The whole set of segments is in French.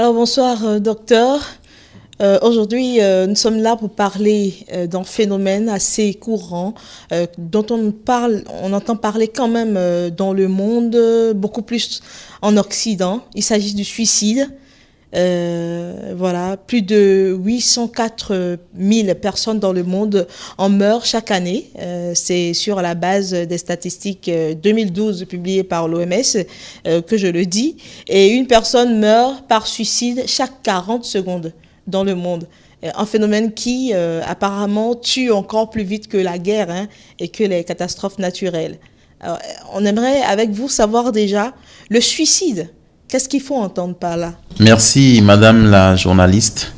Alors bonsoir docteur. Aujourd'hui, nous sommes là pour parler d'un phénomène assez courant dont on entend parler quand même dans le monde, beaucoup plus en Occident. Il s'agit du suicide. Voilà, plus de 804 000 personnes dans le monde en meurent chaque année. C'est sur la base des statistiques 2012 publiées par l'OMS que je le dis. Et une personne meurt par suicide chaque 40 secondes dans le monde. Un phénomène qui apparemment tue encore plus vite que la guerre et que les catastrophes naturelles. Alors, on aimerait avec vous savoir déjà le suicide. Qu'est-ce qu'il faut entendre par là? Merci, madame la journaliste.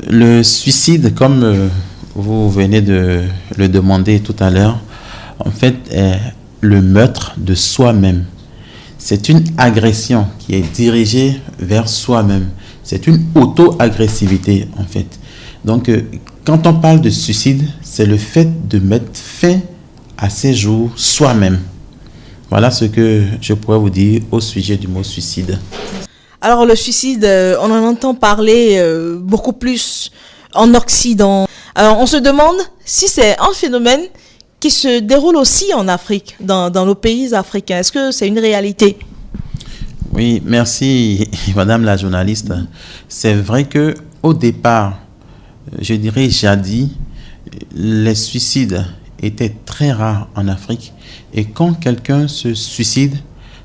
Le suicide, comme vous venez de le demander tout à l'heure, en fait, est le meurtre de soi-même. C'est une agression qui est dirigée vers soi-même. C'est une auto-agressivité, en fait. Donc, quand on parle de suicide, c'est le fait de mettre fin à ses jours soi-même. Voilà ce que je pourrais vous dire au sujet du mot suicide. Alors le suicide, on en entend parler beaucoup plus en Occident. Alors on se demande si c'est un phénomène qui se déroule aussi en Afrique, dans nos pays africains. Est-ce que c'est une réalité? Oui, merci madame la journaliste. C'est vrai que au départ, je dirais jadis, les suicides étaient très rares en Afrique. Et quand quelqu'un se suicide,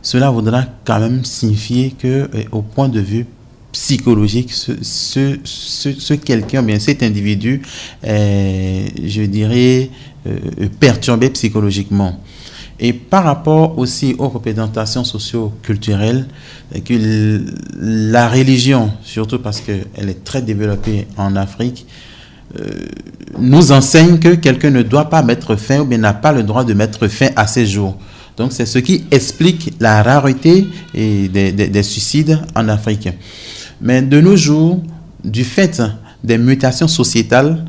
cela voudra quand même signifier que, au point de vue psychologique, ce quelqu'un, bien cet individu, est, je dirais, perturbé psychologiquement. Et par rapport aussi aux représentations socio-culturelles, que la religion, surtout parce qu'elle est très développée en Afrique, nous enseigne que quelqu'un ne doit pas mettre fin ou bien n'a pas le droit de mettre fin à ses jours. Donc c'est ce qui explique la rareté des suicides en Afrique. Mais de nos jours, du fait des mutations sociétales,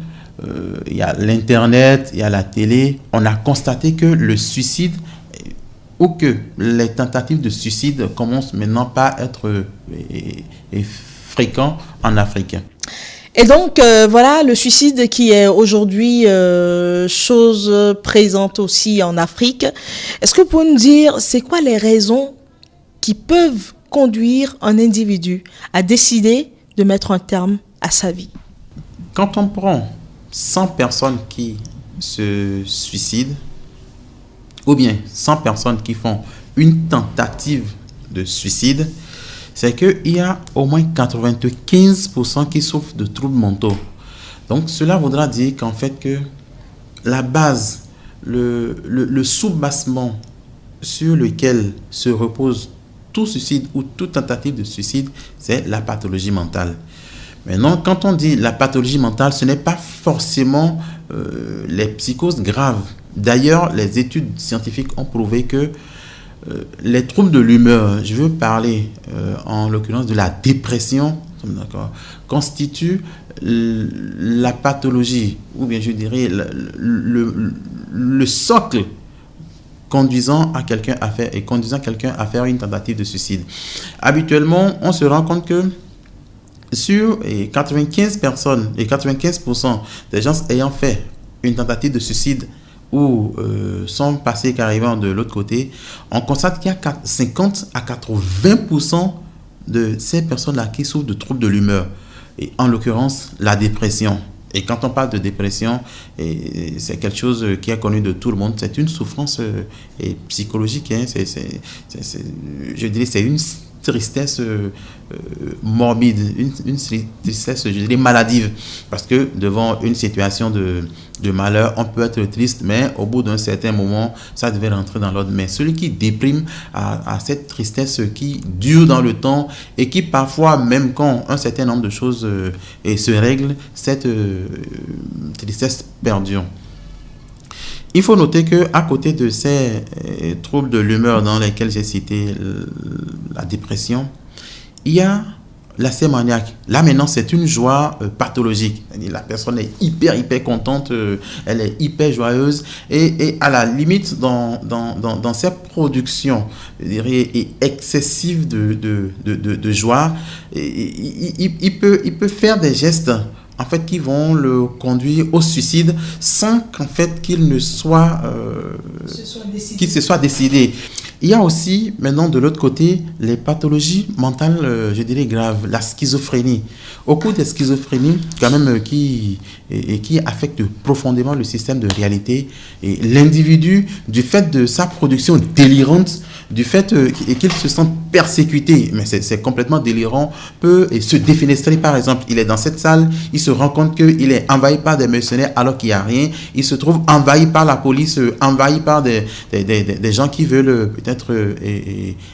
il y a l'internet, il y a la télé, on a constaté que le suicide ou que les tentatives de suicide commencent maintenant par être fréquents en Afrique. Et donc, voilà, le suicide qui est aujourd'hui chose présente aussi en Afrique. Est-ce que vous pouvez nous dire, c'est quoi les raisons qui peuvent conduire un individu à décider de mettre un terme à sa vie? Quand on prend 100 personnes qui se suicident, ou bien 100 personnes qui font une tentative de suicide, c'est qu'il y a au moins 95% qui souffrent de troubles mentaux. Donc, cela voudra dire qu'en fait, que la base, le soubassement sur lequel se repose tout suicide ou toute tentative de suicide, c'est la pathologie mentale. Maintenant, quand on dit la pathologie mentale, ce n'est pas forcément les psychoses graves. D'ailleurs, les études scientifiques ont prouvé que les troubles de l'humeur, je veux parler en l'occurrence de la dépression, constituent la pathologie, ou bien je dirais le socle conduisant quelqu'un à faire une tentative de suicide. Habituellement, on se rend compte que sur 95 personnes et 95% des gens ayant fait une tentative de suicide ou sont passés carrément de l'autre côté, on constate qu'il y a 50 à 80% de ces personnes-là qui souffrent de troubles de l'humeur, et en l'occurrence la dépression. Et quand on parle de dépression, c'est quelque chose qui est connu de tout le monde, c'est une souffrance psychologique, je dirais c'est une tristesse morbide, une tristesse, je dirais, maladive, parce que devant une situation de malheur, on peut être triste, mais au bout d'un certain moment, ça devait rentrer dans l'ordre. Mais celui qui déprime a cette tristesse qui dure dans le temps et qui parfois, même quand un certain nombre de choses se règlent, cette tristesse perdure. Il faut noter qu'à côté de ces troubles de l'humeur dans lesquels j'ai cité la dépression, il y a l'aspect maniaque. Là, maintenant, c'est une joie pathologique. La personne est hyper contente, elle est hyper joyeuse. Et à la limite, dans ses productions, je dirais, excessives de joie, il peut faire des gestes en fait, qui vont le conduire au suicide sans qu'en fait qu'il ne soit, qu'il se soit décidé. Il y a aussi, maintenant, de l'autre côté, les pathologies mentales, je dirais graves, la schizophrénie. Au cours des schizophrénies, quand même, qui affectent profondément le système de réalité, et l'individu, du fait de sa production délirante, du fait qu'il se sente persécuté, mais c'est complètement délirant, peut se défenestrer, par exemple. Il est dans cette salle, il se rend compte qu'il est envahi par des mercenaires alors qu'il n'y a rien. Il se trouve envahi par la police, envahi par des gens qui veulent peut-être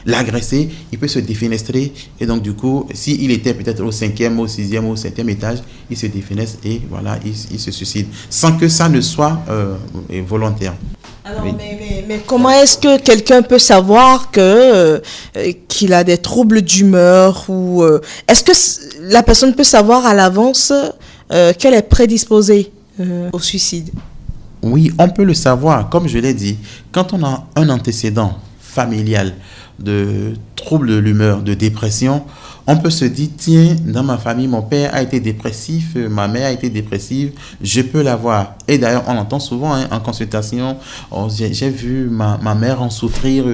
l'agresser. Il peut se défenestrer et donc du coup, s'il était peut-être au 5e, au 6e, au 7e étage, il se défenestre et voilà, il se suicide sans que ça ne soit volontaire. Alors, oui. mais comment est-ce que quelqu'un peut savoir qu'il a des troubles d'humeur ou est-ce que la personne peut savoir à l'avance qu'elle est prédisposée au suicide? Oui, on peut le savoir. Comme je l'ai dit, quand on a un antécédent familial de troubles de l'humeur, de dépression, on peut se dire, tiens, dans ma famille, mon père a été dépressif, ma mère a été dépressive, je peux l'avoir. Et d'ailleurs, on entend souvent en consultation, j'ai vu ma mère en souffrir,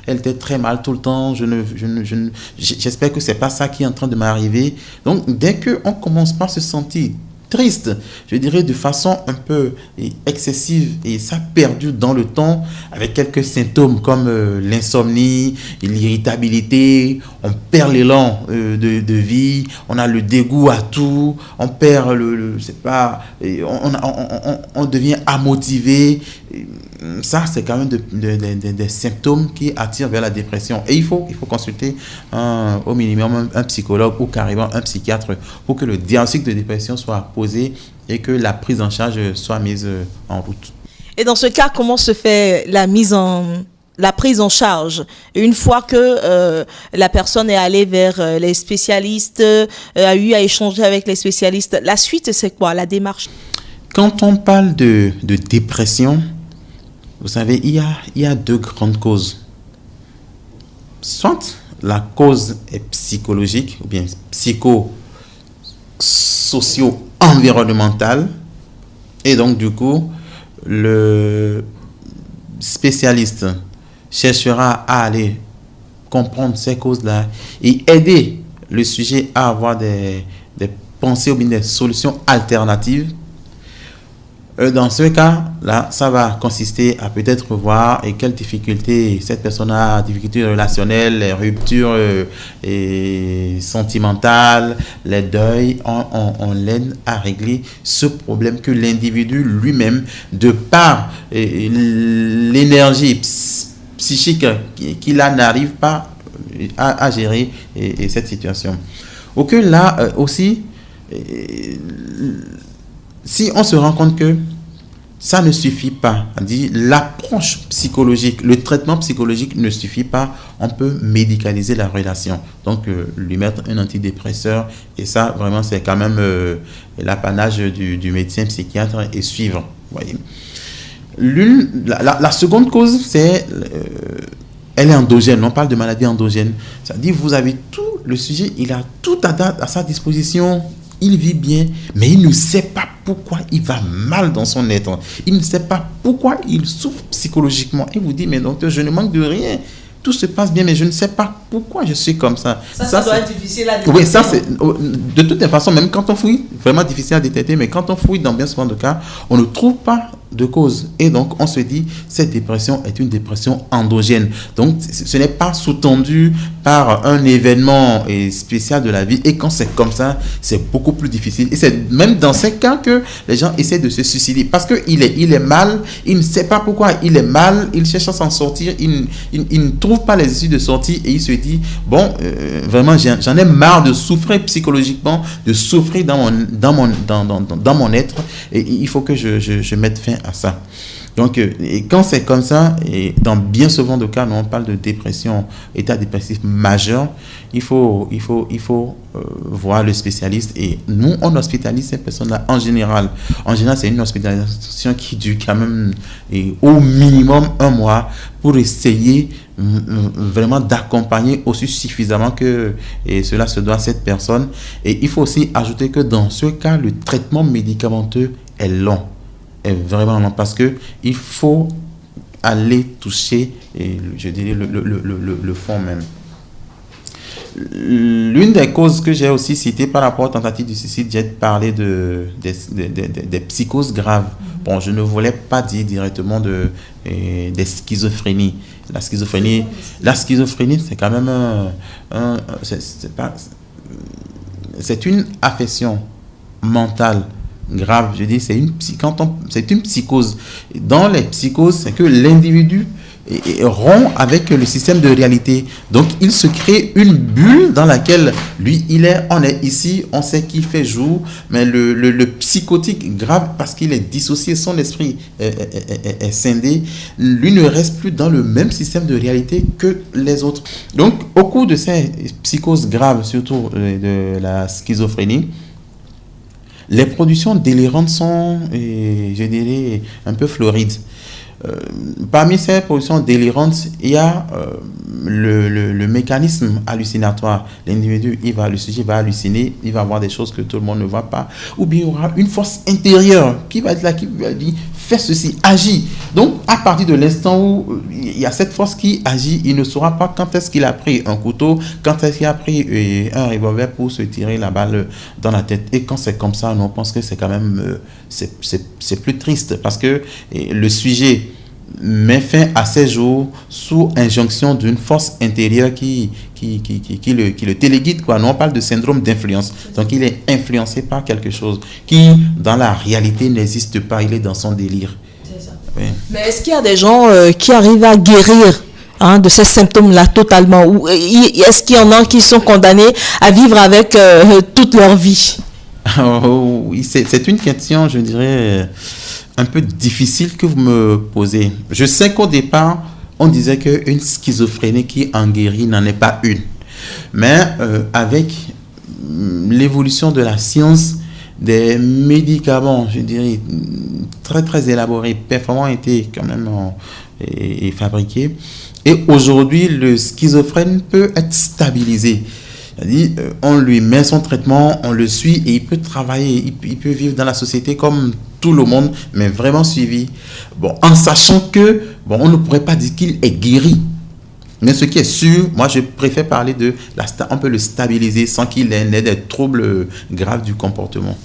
elle était très mal tout le temps, j'espère que c'est pas ça qui est en train de m'arriver. Donc, dès qu'on commence par se sentir triste, je dirais de façon un peu excessive et ça perdu dans le temps avec quelques symptômes comme l'insomnie, l'irritabilité, on perd l'élan de vie, on a le dégoût à tout, on perd on devient amotivé. Ça, c'est quand même des symptômes qui attirent vers la dépression. Et il faut consulter au minimum un psychologue ou carrément un psychiatre pour que le diagnostic de dépression soit posé et que la prise en charge soit mise en route. Et dans ce cas, comment se fait la prise en charge? Une fois que la personne est allée vers les spécialistes, a eu à échanger avec les spécialistes, la suite, c'est quoi, la démarche? Quand on parle de dépression, vous savez, il y a deux grandes causes. Soit la cause est psychologique ou bien psycho-socio-environnementale. Et donc, du coup, le spécialiste cherchera à aller comprendre ces causes-là et aider le sujet à avoir des pensées ou bien des solutions alternatives. Dans ce cas-là, ça va consister à peut-être voir quelles difficultés cette personne a, difficultés relationnelles, les ruptures sentimentales, les deuils. On l'aide à régler ce problème que l'individu lui-même, de par l'énergie psychique qu'il a, n'arrive pas à gérer cette situation. Auquel là aussi, si on se rend compte que ça ne suffit pas, on dit l'approche psychologique, le traitement psychologique ne suffit pas, on peut médicaliser la relation. Donc, lui mettre un antidépresseur, et ça, vraiment, c'est quand même l'apanage du médecin psychiatre et suivre. Voyez. La seconde cause, c'est elle est endogène. On parle de maladie endogène. C'est-à-dire, vous avez tout, le sujet, il a tout à sa disposition. Il vit bien, mais il ne sait pas pourquoi il va mal dans son être. Il ne sait pas pourquoi il souffre psychologiquement. Il vous dit, mais docteur, je ne manque de rien. Tout se passe bien, mais je ne sais pas pourquoi je suis comme ça. Ça doit être difficile à détecter. Oui, ça, c'est de toute façon, même quand on fouille, vraiment difficile à détecter, mais quand on fouille dans bien souvent de cas, on ne trouve pas de cause. Et donc, on se dit, cette dépression est une dépression endogène. Donc, ce n'est pas sous-tendu par un événement spécial de la vie. Et quand c'est comme ça, c'est beaucoup plus difficile. Et c'est même dans ces cas que les gens essaient de se suicider. Parce qu'il est mal, il ne sait pas pourquoi il est mal, il cherche à s'en sortir, il ne trouve pas les issues de sortie et il se dit, bon, vraiment, j'en ai marre de souffrir psychologiquement, de souffrir dans mon être et il faut que je mette fin à ça. Donc, et quand c'est comme ça, et dans bien souvent de cas, nous on parle de dépression, état dépressif majeur, il faut voir le spécialiste. Et nous, on hospitalise ces personnes-là en général. En général, c'est une hospitalisation qui dure quand même au minimum 1 mois pour essayer vraiment d'accompagner aussi suffisamment que cela se doit à cette personne. Et il faut aussi ajouter que dans ce cas, le traitement médicamenteux est long. Est vraiment long parce que il faut aller toucher, je dirais, le fond même. L'une des causes que j'ai aussi citées par rapport aux tentatives de suicide, j'ai parlé des psychoses graves. Bon, je ne voulais pas dire directement des schizophrénies. La schizophrénie, c'est quand même c'est une affection mentale grave. Je dis, c'est une psychose. Dans les psychoses, c'est que l'individu rompt avec le système de réalité. Donc, il se crée une bulle dans laquelle lui, on est ici, on sait qu'il fait jour, mais le psychotique grave, parce qu'il est dissocié, son esprit est scindé, lui ne reste plus dans le même système de réalité que les autres. Donc, au cours de ces psychoses graves, surtout de la schizophrénie, les productions délirantes sont, je dirais, un peu florides. Parmi ces productions délirantes, il y a le mécanisme hallucinatoire. L'individu, le sujet va halluciner, il va voir des choses que tout le monde ne voit pas. Ou bien il y aura une force intérieure qui va être là, qui va dire, fais ceci, agis. Donc, à partir de l'instant où il y a cette force qui agit, il ne saura pas quand est-ce qu'il a pris un couteau, quand est-ce qu'il a pris un revolver pour se tirer la balle dans la tête. Et quand c'est comme ça, on pense que c'est quand même, c'est plus triste parce que le sujet met fin à ses jours sous injonction d'une force intérieure qui le téléguide, quoi. Nous, on parle de syndrome d'influence. Donc, il est influencé par quelque chose qui, dans la réalité, n'existe pas. Il est dans son délire. C'est ça. Oui. Mais est-ce qu'il y a des gens qui arrivent à guérir de ces symptômes-là totalement? Ou est-ce qu'il y en a qui sont condamnés à vivre avec toute leur vie? Oh, oui, c'est une question, je dirais, un peu difficile que vous me posez. Je sais qu'au départ, on disait qu'une schizophrénie qui en guérit n'en est pas une. Mais avec l'évolution de la science, des médicaments, je dirais, très très élaborés, performants, ont été quand même fabriqués. Et aujourd'hui, le schizophrène peut être stabilisé. C'est-à-dire, on lui met son traitement, on le suit et il peut travailler, il peut vivre dans la société comme tout le monde, mais vraiment suivi. Bon, en sachant que, bon, on ne pourrait pas dire qu'il est guéri. Mais ce qui est sûr, moi je préfère parler on peut le stabiliser sans qu'il ait des troubles graves du comportement.